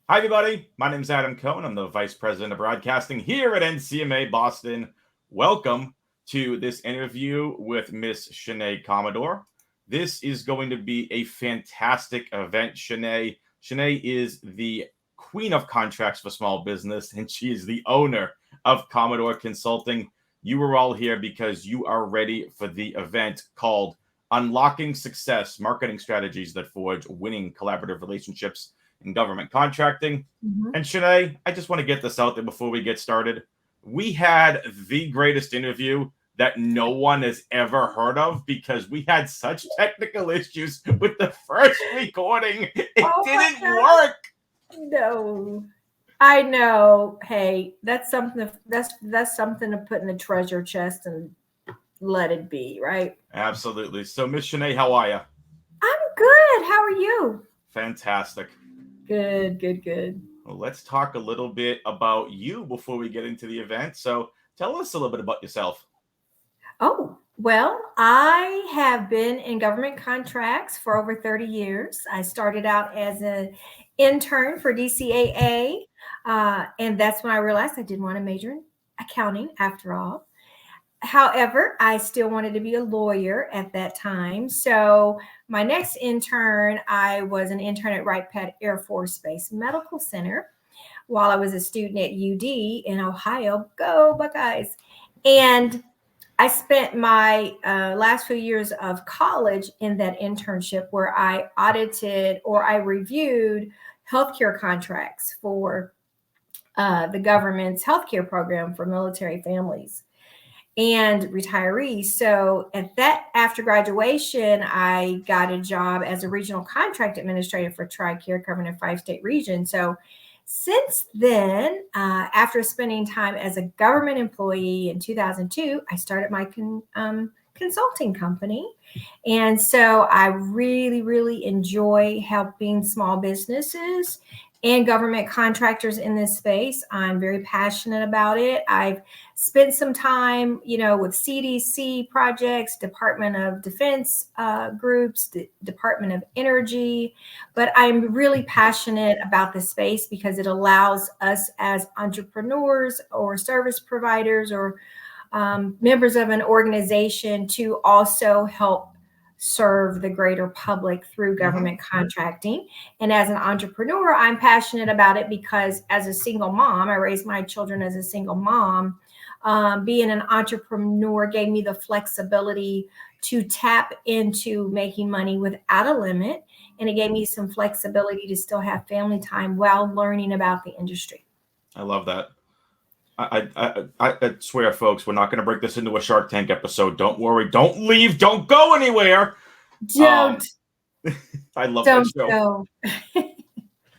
Hi, everybody. My name is Adam Cohen. I'm the Vice President of Broadcasting here at NCMA Boston. Welcome to this interview with Miss Shenê Commodore. This is going to be a fantastic event, Shenê. Shenê is the queen of contracts for small business, and she is the owner of Commodore Consulting. You are all here because you are ready for the event called Unlocking Success, Marketing Strategies that Forge Winning Collaborative Relationships in Government Contracting. And Shenê, I just want to get this out there before we get started. We had the greatest interview that no one has ever heard of because we had such technical issues with the first recording. It didn't work. No, I know. Hey, that's something. That's something to put in the treasure chest and let it be, right? Absolutely. So, Miss Shenê, how are you? I'm good. How are you? Fantastic. Good. Well, let's talk a little bit about you before we get into the event. So, tell us a little bit about yourself. Oh, well, I have been in government contracts for over 30 years. I started out as an intern for DCAA, and that's when I realized I didn't want to major in accounting after all. However, I still wanted to be a lawyer at that time. So, my next intern, I was an intern at Wright-Patt Air Force Base Medical Center while I was a student at UD in Ohio. Go Buckeyes! And I spent my last few years of college in that internship where I audited or I reviewed healthcare contracts for the government's healthcare program for military families and retirees. So after graduation, I got a job as a regional contract administrator for TRICARE covering a 5-state region. So since then, after spending time as a government employee in 2002, I started my consulting company. And so I really enjoy helping small businesses and government contractors in this space. I'm very passionate about it. I've spent some time, with CDC projects, Department of Defense groups, the Department of Energy, but I'm really passionate about this space because it allows us as entrepreneurs or service providers or members of an organization to also help serve the greater public through government contracting. And as an entrepreneur, I'm passionate about it because as a single mom, I raised my children as a single mom. Being an entrepreneur gave me the flexibility to tap into making money without a limit. And it gave me some flexibility to still have family time while learning about the industry. I love that. I swear, folks, we're not going to break this into a Shark Tank episode. Don't worry. Don't leave. Don't go anywhere. Don't. I love Don't that show. go.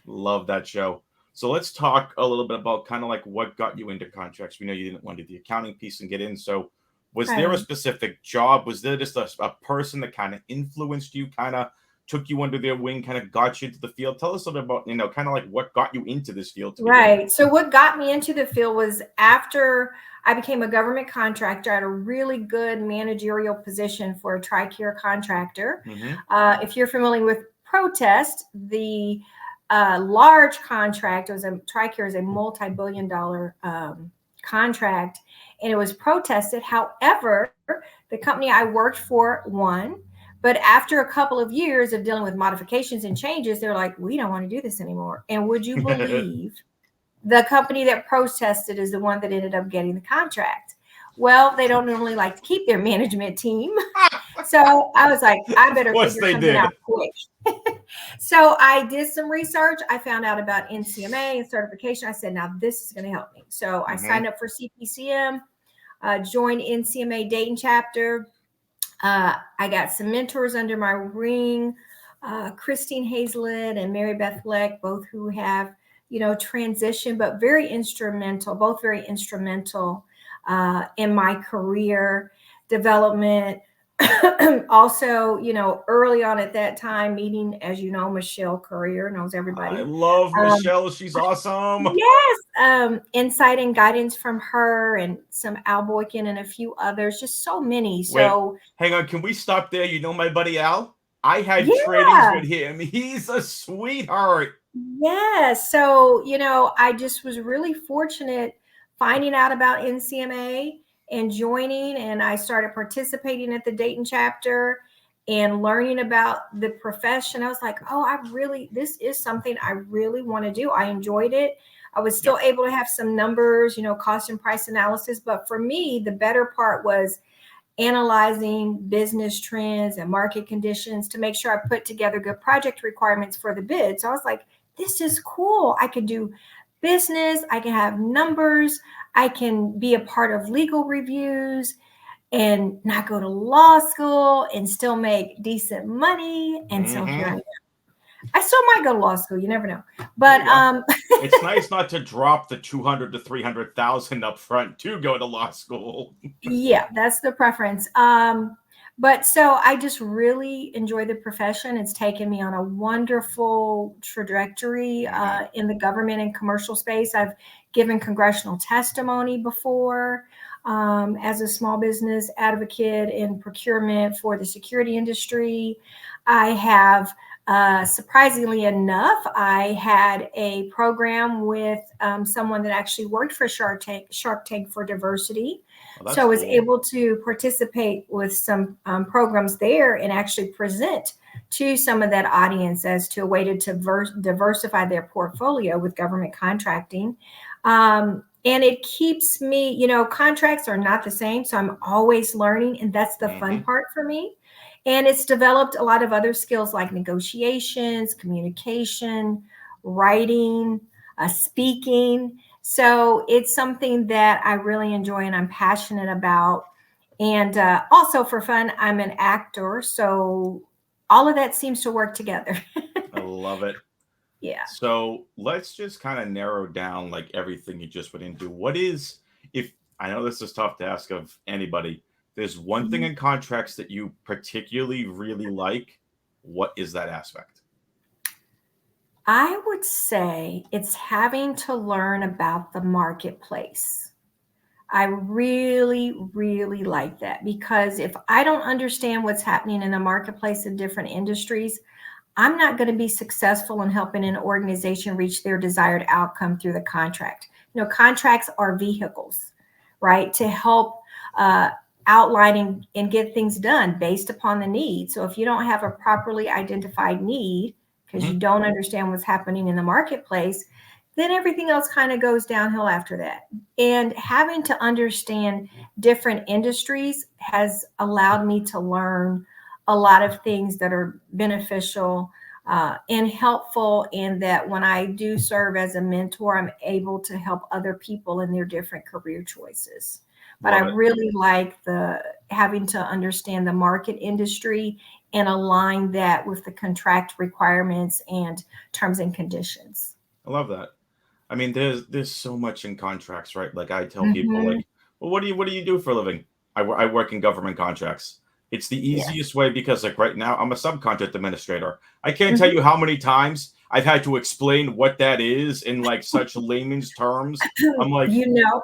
Love that show. So let's talk a little bit about kind of like what got you into contracts. We know you didn't want to do the accounting piece and get in. So was there a specific job? Was there just a person that kind of influenced you, kind of took you under their wing, kind of got you into the field? Tell us a little bit about, kind of like what got you into this field. Right. So what got me into the field was after I became a government contractor, I had a really good managerial position for a TRICARE contractor. If you're familiar with Protest, the large contract, TRICARE is a multi-billion-dollar contract, and it was protested. However, the company I worked for won. But after a couple of years of dealing with modifications and changes, they're like, we don't want to do this anymore. And would you believe the company that protested is the one that ended up getting the contract? Well, they don't normally like to keep their management team. So I was like, I better figure something out quick. So I did some research. I found out about NCMA and certification. I said, now this is going to help me. So I signed up for CPCM, joined NCMA Dayton chapter. I got some mentors under my wing, Christine Hazlett and Mary Beth Leck, both who have, transitioned, but both very instrumental in my career development. Also, early on at that time, meeting, as you know, Michelle Courier, knows everybody. I love Michelle. She's awesome. Yes. Insight and guidance from her and some Al Boykin and a few others, just so many. So wait, hang on. Can we stop there? You know my buddy Al? I had trainings with him. He's a sweetheart. Yes. So, I just was really fortunate finding out about NCMA and joining, and I started participating at the Dayton chapter and learning about the profession. I was like, oh, this is something I really want to do. I enjoyed it. I was still Yep. able to have some numbers, cost and price analysis. But for me, the better part was analyzing business trends and market conditions to make sure I put together good project requirements for the bid. So I was like, this is cool. I can do business, I can have numbers, I can be a part of legal reviews and not go to law school and still make decent money. And so here I Mm-hmm. am. I still might go to law school, you never know. There But you go. It's nice not to drop the 200 to 300,000 up front to go to law school. yeah, that's the preference. But so I just really enjoy the profession. It's taken me on a wonderful trajectory Mm-hmm. in the government and commercial space. I've given congressional testimony before as a small business advocate in procurement for the security industry. I have surprisingly enough, I had a program with someone that actually worked for Shark Tank for diversity. Well, So that's I was cool. able to participate with some programs there and actually present to some of that audience as to a way to diversify their portfolio with government contracting. And it keeps me, contracts are not the same. So I'm always learning. And that's the fun Mm-hmm. part for me. And it's developed a lot of other skills like negotiations, communication, writing, speaking. So it's something that I really enjoy and I'm passionate about. And also for fun, I'm an actor. So all of that seems to work together. I love it. Yeah. So let's just kind of narrow down like everything you just went into. What is, if I know this is tough to ask of anybody, there's one thing Mhm. in contracts that you particularly really like. What is that aspect? I would say it's having to learn about the marketplace. I really, really like that because if I don't understand what's happening in the marketplace in different industries, I'm not going to be successful in helping an organization reach their desired outcome through the contract. Contracts are vehicles, right, to help uh, outline and get things done based upon the need. So if you don't have a properly identified need because you Mm-hmm. don't understand what's happening in the marketplace, then everything else kind of goes downhill after that. And having to understand different industries has allowed me to learn a lot of things that are beneficial and helpful, in that when I do serve as a mentor, I'm able to help other people in their different career choices. But I Love it. really like the having to understand the market industry and align that with the contract requirements and terms and conditions. I love that. I mean, there's so much in contracts, right? Like I tell people, Mm-hmm. like, well, what do you do for a living? I work in government contracts. It's the Yes. easiest way because, like, right now I'm a subcontract administrator. I can't tell Mm-hmm. you how many times I've had to explain what that is in like such layman's terms. I'm like, You know,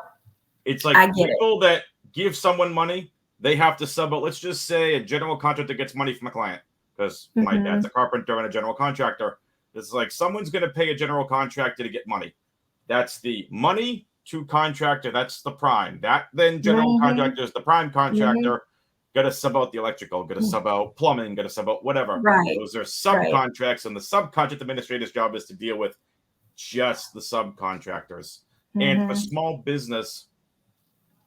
it's like I get it. people that give someone money, they have to sub out. Let's just say a general contractor gets money from a client because my dad's Mm-hmm. a carpenter and a general contractor. It's like someone's going to pay a general contractor to get money. That's the money to contractor. That's the prime. That then general Mm-hmm. contractor is the prime Mm-hmm. contractor. Got to sub out the electrical. Got to sub out plumbing. Got to sub out whatever. Right. Those are Right. subcontracts, and the subcontract administrator's job is to deal with just the subcontractors. And for Mm-hmm. small business,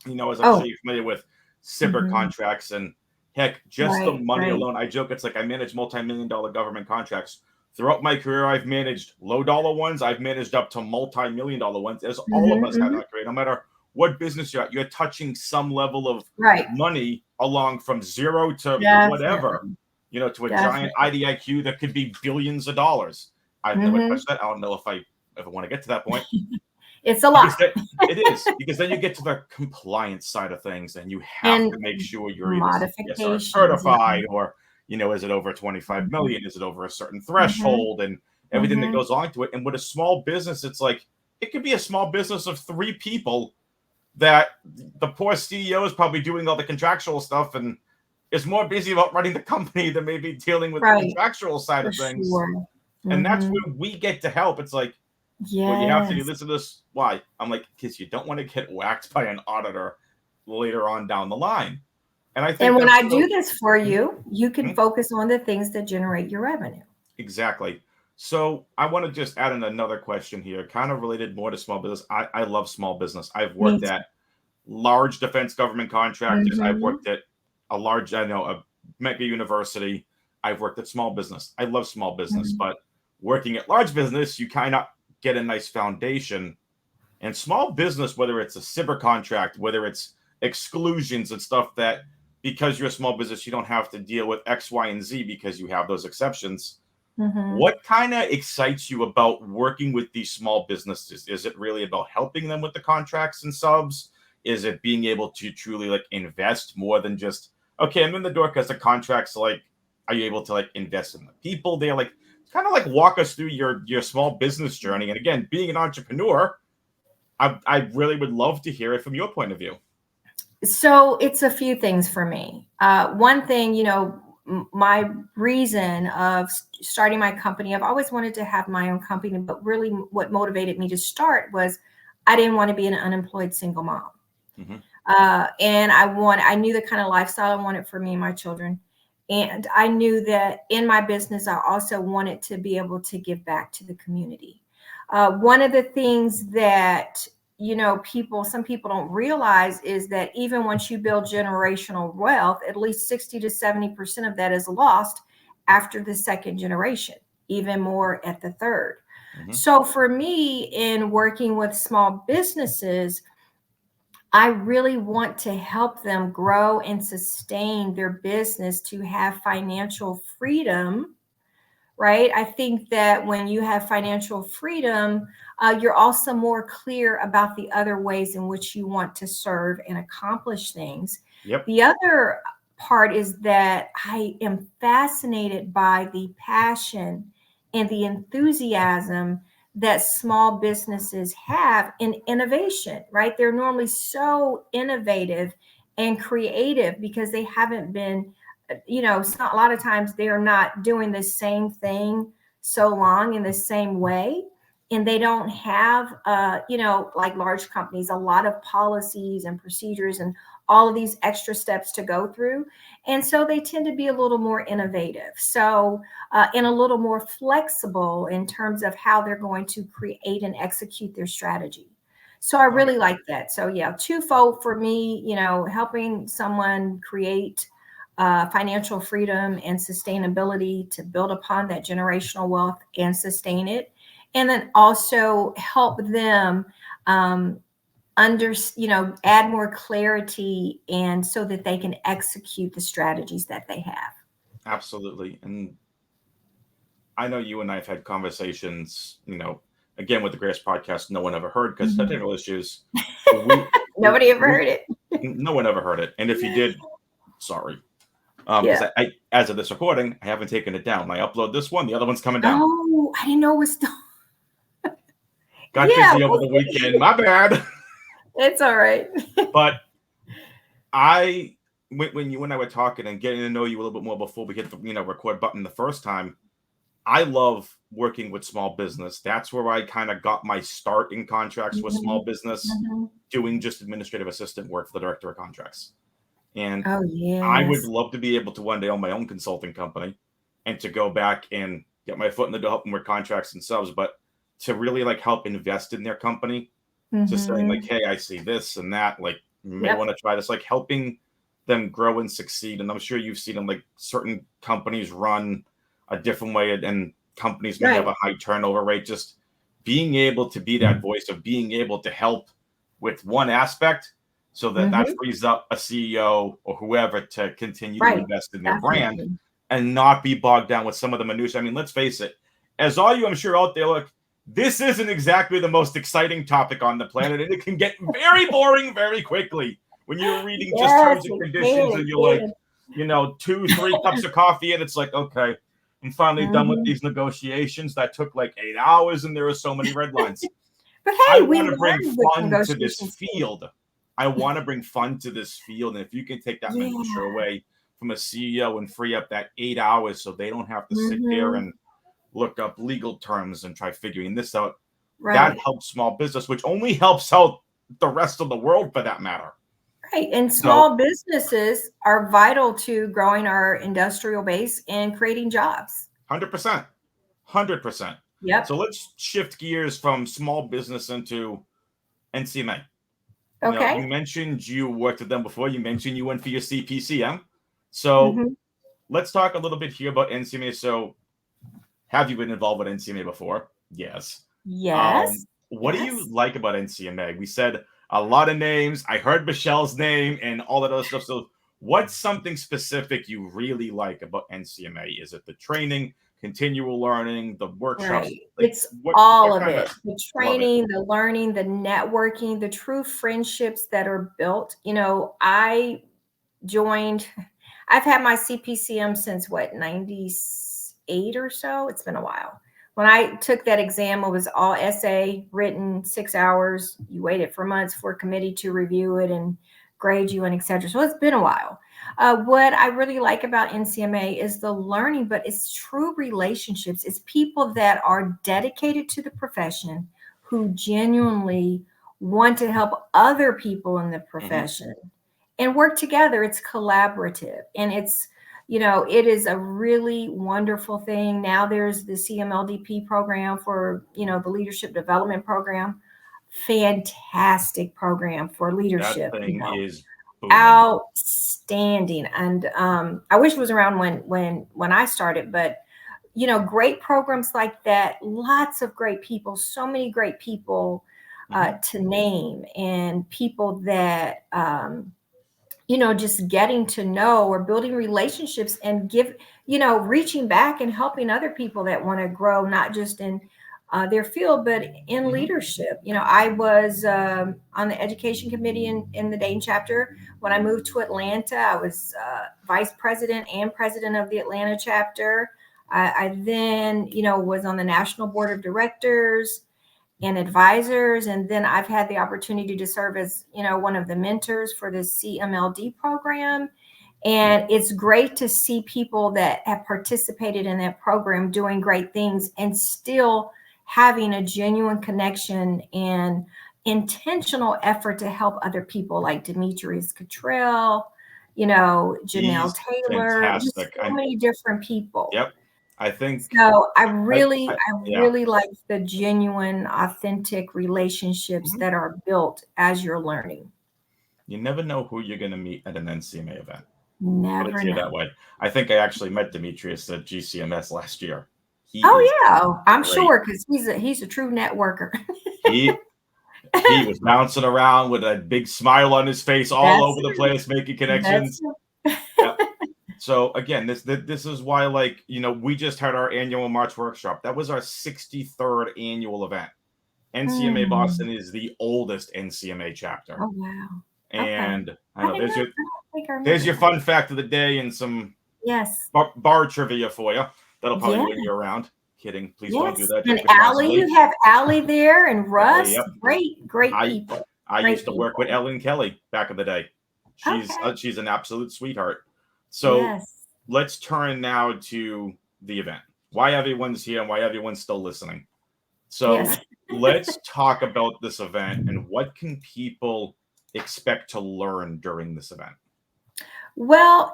as I'm sure Oh. you're familiar with, SIPR Mm-hmm. contracts and heck, just the Right. money Right. alone. I joke it's like I manage multi-million-dollar government contracts. Throughout my career, I've managed low dollar ones. I've managed up to multi-million-dollar ones, as all of Mm-hmm. us have in Mm-hmm. our career. No matter what business you're at, you're touching some level of Right. money along from zero to whatever, Definitely. to a giant Definitely. IDIQ that could be billions of dollars. I've never Mm-hmm. touched that. I don't know if I ever want to get to that point. It's a lot. Because it is, because then you get to the compliance side of things and you have And to make sure you're either CSR modifications. certified or, is it over 25 Mm-hmm. million? Is it over a certain Mm-hmm. threshold and everything that Mm-hmm. goes on to it? And with a small business, it's like it could be a small business of 3 people that the poor CEO is probably doing all the contractual stuff and is more busy about running the company than maybe dealing with the Right. contractual side For of things. sure. And that's Mm-hmm. where we get to help. It's like, well, you have to do Yes. this and this. Why? I'm like, because you don't want to get whacked by an auditor later on down the line. And I And think when that's I do this for you, you can Mhm. focus on the things that generate your revenue. Exactly. So I want to just add in another question here, kind of related more to small business. I love small business. I've Me worked too. at large defense government contractors. I've Mm-hmm. worked at a mega university. I've worked at small business. I love small business, Mm-hmm. but working at large business, you kind of get a nice foundation. And small business, whether it's a cyber contract, whether it's exclusions and stuff that because you're a small business, you don't have to deal with X, Y, and Z because you have those exceptions. Mm-hmm. What kind of excites you about working with these small businesses? Is it really about helping them with the contracts and subs? Is it being able to truly like invest more than just, okay, I'm in the door because the contracts, like, are you able to like invest in the people there? Like, kind of like walk us through your small business journey. And again, being an entrepreneur, I really would love to hear it from your point of view. So it's a few things for me. One thing, my reason of starting my company, I've always wanted to have my own company, but really what motivated me to start was I didn't want to be an unemployed single mom. Mm-hmm. And I knew the kind of lifestyle I wanted for me and my children. And I knew that in my business, I also wanted to be able to give back to the community. One of the things that, some people don't realize is that even once you build generational wealth, at least 60 to 70% of that is lost after the second generation, even more at the third. Mm-hmm. So for me, in working with small businesses, I really want to help them grow and sustain their business to have financial freedom, right? I think that when you have financial freedom, you're also more clear about the other ways in which you want to serve and accomplish things. Yep. The other part is that I am fascinated by the passion and the enthusiasm that small businesses have in innovation, right? They're normally so innovative and creative because they haven't been, a lot of times they're not doing the same thing so long in the same way. And they don't have, like large companies, a lot of policies and procedures and all of these extra steps to go through. And so they tend to be a little more innovative. So, and a little more flexible in terms of how they're going to create and execute their strategy. So I really like that. So yeah, twofold for me, helping someone create financial freedom and sustainability to build upon that generational wealth and sustain it, and then also help them add more clarity and so that they can execute the strategies that they have. Absolutely. And I know you and I have had conversations, again with the Grace podcast, no one ever heard because Mhm. technical issues. We, Nobody ever we, heard it. no one ever heard it. And if you did, sorry. Because Yeah. I, as of this recording, I haven't taken it down. I upload this one, the other one's coming down. Oh, I didn't know it was still. Got Yeah, busy over well, the weekend. My bad. it's all right. But when you and I were talking and getting to know you a little bit more before we hit the record button the first time, I love working with small business. That's where I kind of got my start in contracts with Mhm, small business, mhm. doing just administrative assistant work for the director of contracts. And Oh, I would yes. love to be able to one day own my own consulting company and to go back and get my foot in the door helping with contracts and subs, but to really like help invest in their company, to saying like, Mhm. hey, I see this and that, like you may Yep. want to try this, like helping them grow and succeed. And I'm sure you've seen them like certain companies run a different way and companies may have Right. a high turnover rate. Just being able to be that voice of being able to help with one aspect so that Mhm. frees up a CEO or whoever to continue to Right. invest in their brand Definitely. and not be bogged down with some of the minutiae. I mean, let's face it, as all you I'm sure out there look, this isn't exactly the most exciting topic on the planet, and it can get very boring very quickly when you're reading just Yes, terms and it conditions can, and it you're like, can. 2, 3 cups of coffee, and it's like, okay, I'm finally done with Mhm. these negotiations that took like 8 hours, and there are so many red lines. But I hey, we want to bring learn with fun to this negotiations too. field. I want to bring fun to this field. And if you can take that Yeah. minutia away from a CEO and free up that 8 hours so they don't have to sit there Mhm. and look up legal terms and try figuring this out. Right. That helps small business, which only helps out the rest of the world for that matter. Right. And small businesses are vital to growing our industrial base and creating jobs. 100%. 100%. Yep. So let's shift gears from small business into NCMA. Okay. You mentioned you worked with them before. You mentioned you went for your CPCM. So let's talk a little bit here about NCMA. So have you been involved with NCMA before? Yes. Yes. What do you like about NCMA? We said a lot of names. I heard Michelle's name and all that other stuff. So what's something specific you really like about NCMA? Is it the training, continual learning, the workshops? Right. Like, It's all what of kind it. The training, the learning, the networking, the true friendships that are built. I've had my CPCM since 98 or so. It's been a while. When I took that exam, it was all essay, written, 6 hours. You waited for months for a committee to review it and grade you and etc. So it's been a while. What I really like about NCMA is the learning, but it's true relationships. It's people that are dedicated to the profession who genuinely want to help other people in the profession and work together. It's collaborative, and it is a really wonderful thing. Now there's the CMLDP program for, the leadership development program. Fantastic program for leadership. That thing is booming. Outstanding. And I wish it was around when I started, but great programs like that, lots of great people, so many great people to name, and people that just getting to know or building relationships and reaching back and helping other people that want to grow, not just in their field, but in leadership. I was on the education committee in the Dayton chapter. When I moved to Atlanta, I was vice president and president of the Atlanta chapter. I then, was on the national board of directors and advisors. And then I've had the opportunity to serve as, one of the mentors for the CMLD program. And it's great to see people that have participated in that program doing great things and still having a genuine connection and intentional effort to help other people, like Demetrius Cottrell, Janelle Taylor, fantastic. just so many different people. Yep. I think so. I really like the genuine, authentic relationships that are built as you're learning. You never know who you're going to meet at an NCMA event. Never know. That way. I think I actually met Demetrius at GCMS last year. I'm sure, because he's a true networker. He was bouncing around with a big smile on his face all over the place, making connections. Yep. So again, this is why, we just had our annual March workshop. That was our 63rd annual event. NCMA Boston is the oldest NCMA chapter. Oh wow! And I know there's your fun fact of the day and some bar trivia for you. That'll probably win you around. Kidding. Please don't do that. And Allie, you have Allie there, and Russ. Yep. Great people. I used to work with Ellen Kelly back in the day. She's an absolute sweetheart. So let's turn now to the event. Why everyone's here and why everyone's still listening. So let's talk about this event and what can people expect to learn during this event. Well,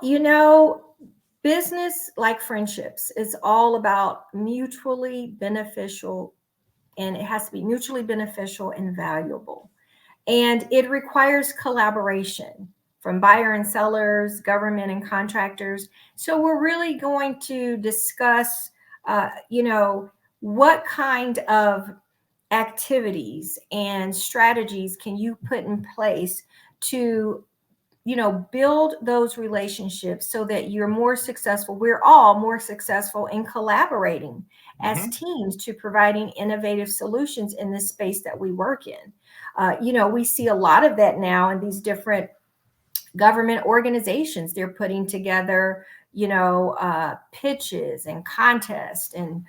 business, like friendships, is all about mutually beneficial, and it has to be mutually beneficial and valuable. And it requires collaboration from buyer and sellers, government and contractors. So we're really going to discuss, what kind of activities and strategies can you put in place to build those relationships so that you're more successful. We're all more successful in collaborating as teams to providing innovative solutions in this space that we work in. We see a lot of that now in these different government organizations. They're putting together, pitches and contests and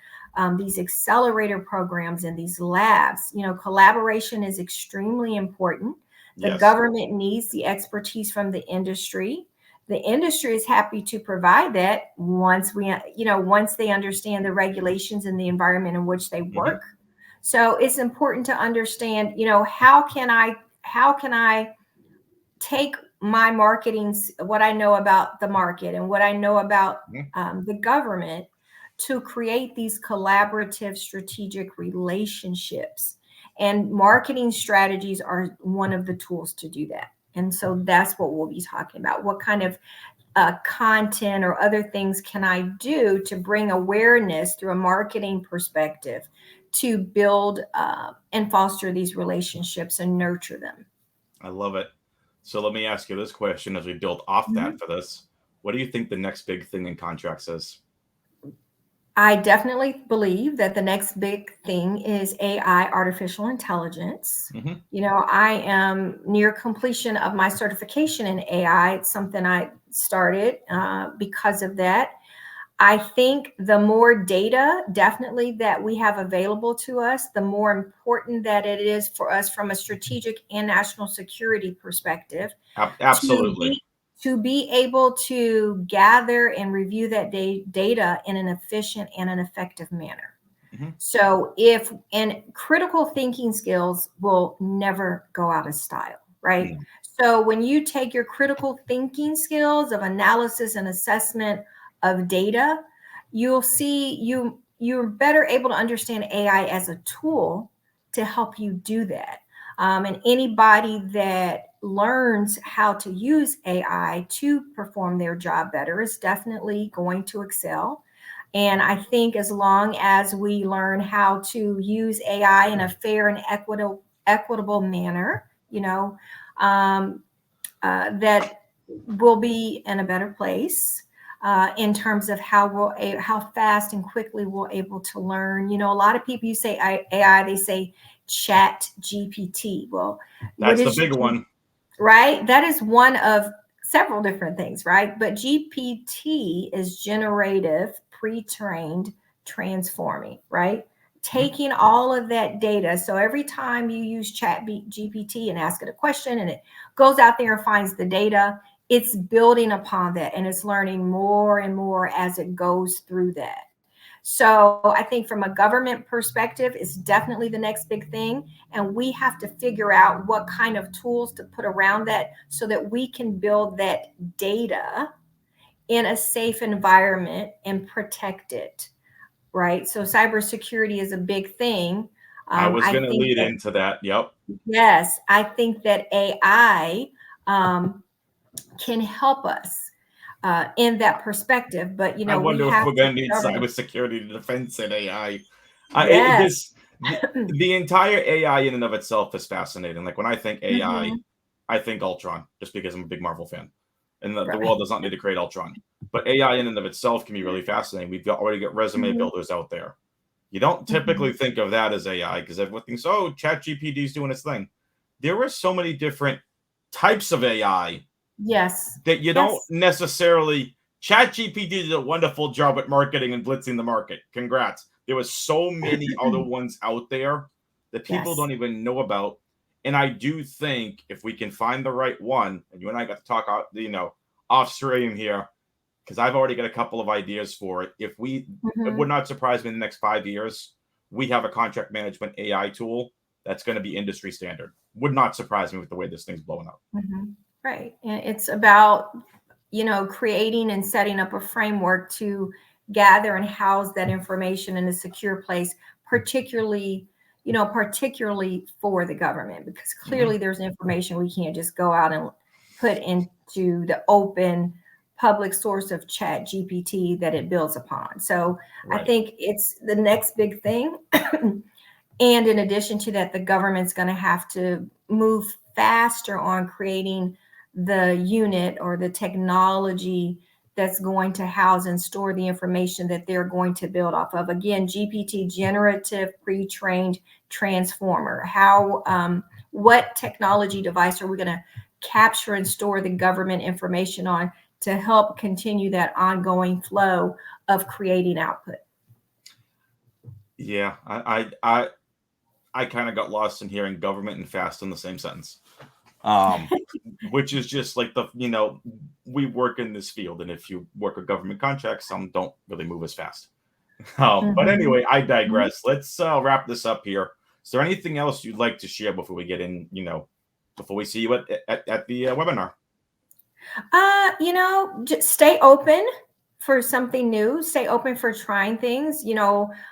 these accelerator programs and these labs. Collaboration is extremely important. The government needs the expertise from the industry. The industry is happy to provide that once once they understand the regulations and the environment in which they Hmm. work. So it's important to understand, how can I take my marketing, what I know about the market and what I know about the government, to create these collaborative strategic relationships. And marketing strategies are one of the tools to do that. And so that's what we'll be talking about. What kind of content or other things can I do to bring awareness through a marketing perspective to build and foster these relationships and nurture them? I love it. So let me ask you this question as we build off that Mhm. for this. What do you think the next big thing in contracts is? I definitely believe that the next big thing is AI, artificial intelligence. Hmm. I am near completion of my certification in AI. It's something I started because of that. I think the more data definitely that we have available to us, the more important that it is for us from a strategic and national security perspective to Absolutely. be able to gather and review that data in an efficient and an effective manner. Hmm. So if and critical thinking skills will never go out of style, right? No. So when you take your critical thinking skills of analysis and assessment of data, you'll see you're better able to understand AI as a tool to help you do that. And anybody that learns how to use AI to perform their job better is definitely going to excel. And I think as long as we learn how to use AI in a fair and equitable manner, um, that we'll be in a better place in terms of how fast and quickly we're able to learn. A lot of people, you say AI, they say Chat GPT. Well, what That's the is big one. right? That is one of several different things, right? But GPT is generative, pre-trained, transforming, right? Mhm. Taking all of that data. So every time you use Chat GPT and ask it a question and it goes out there and finds the data, it's building upon that and it's learning more and more as it goes through that. So I think from a government perspective, it's definitely the next big thing. And we have to figure out what kind of tools to put around that so that we can build that data in a safe environment and protect it, right? So cybersecurity is a big thing. I was I going to think lead that, into that. Yep. yes, I think that AI um, can help us in that perspective. But, I we wonder if have we're to going to need govern. cybersecurity defense in AI. Yes. This the entire AI in and of itself is fascinating. Like when I think AI, Mhm. I think Ultron, just because I'm a big Marvel fan, and the Right. world does not need to create Ultron. But AI in and of itself can be really fascinating. Already got resume Mhm. builders out there. You don't typically Mhm. think of that as AI because everyone thinks, oh, ChatGPT is doing its thing. There are so many different types of AI Yes. that you don't Yes. necessarily. ChatGPT did a wonderful job at marketing and blitzing the market. Congrats. There was so many other ones out there that people Yes. don't even know about. And I do think if we can find the right one, and you and I got to talk out, off stream here, because I've already got a couple of ideas for it. It would Mhm. not surprise me in the next 5 years, we have a contract management AI tool that's going to be industry standard. Would not surprise me with the way this thing's blowing up. Mhm. Right. And it's about, creating and setting up a framework to gather and house that information in a secure place, particularly for the government, because Hmm. clearly there's information we can't just go out and put into the open public source of Chat GPT that it builds upon. So I Right. think it's the next big thing. And in addition to that, the government's going to have to move faster on creating the unit or the technology that's going to house and store the information that they're going to build off of. Again, GPT, generative pre-trained transformer. What technology device are we going to capture and store the government information on to help continue that ongoing flow of creating output? Yeah. I kind of got lost in hearing government and fast in the same sentence. um, which is just like we work in this field, and if you work with government contracts, some don't really move as fast. But Mhm. anyway, I digress. Let's wrap this up here. Is there anything else you'd like to share before we get in? Before we see you at the webinar? Just stay open for something new, stay open for trying things.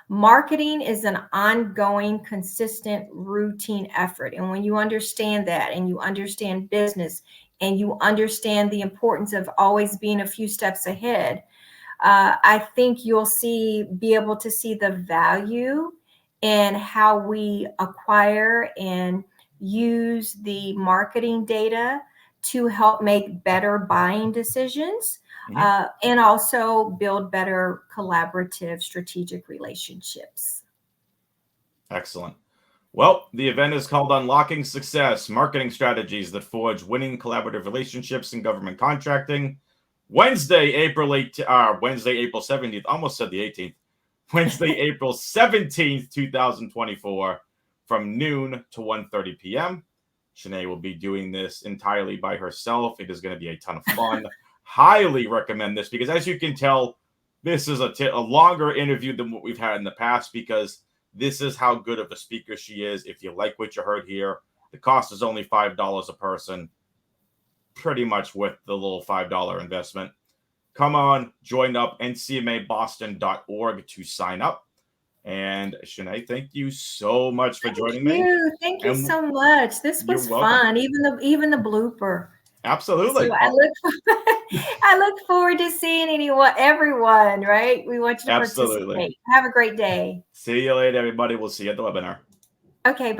Marketing is an ongoing, consistent, routine effort. And when you understand that and you understand business and you understand the importance of always being a few steps ahead, I think you'll be able to see the value in how we acquire and use the marketing data to help make better buying decisions, Mhm. and also build better collaborative strategic relationships. Excellent. Well, the event is called Unlocking Success: Marketing Strategies that Forge Winning Collaborative Relationships in Government Contracting. Wednesday, April 17th. Almost said the 18th. Wednesday, April 17th, 2024, from noon to 1:30 p.m. Shenê will be doing this entirely by herself. It is going to be a ton of fun. Highly recommend this because, as you can tell, this is a longer interview than what we've had in the past because this is how good of a speaker she is. If you like what you heard here, the cost is only $5 a person. Pretty much worth the little $5 investment. Come on, join up, ncmaboston.org to sign up. And Shenê, thank you so much for joining me. Thank you And so much. This you're was welcome. fun, even the blooper. So Absolutely. I look I look forward to seeing everyone, right? We want you to Absolutely. participate. Have a great day. See you later, everybody. We'll see you at the webinar. Okay,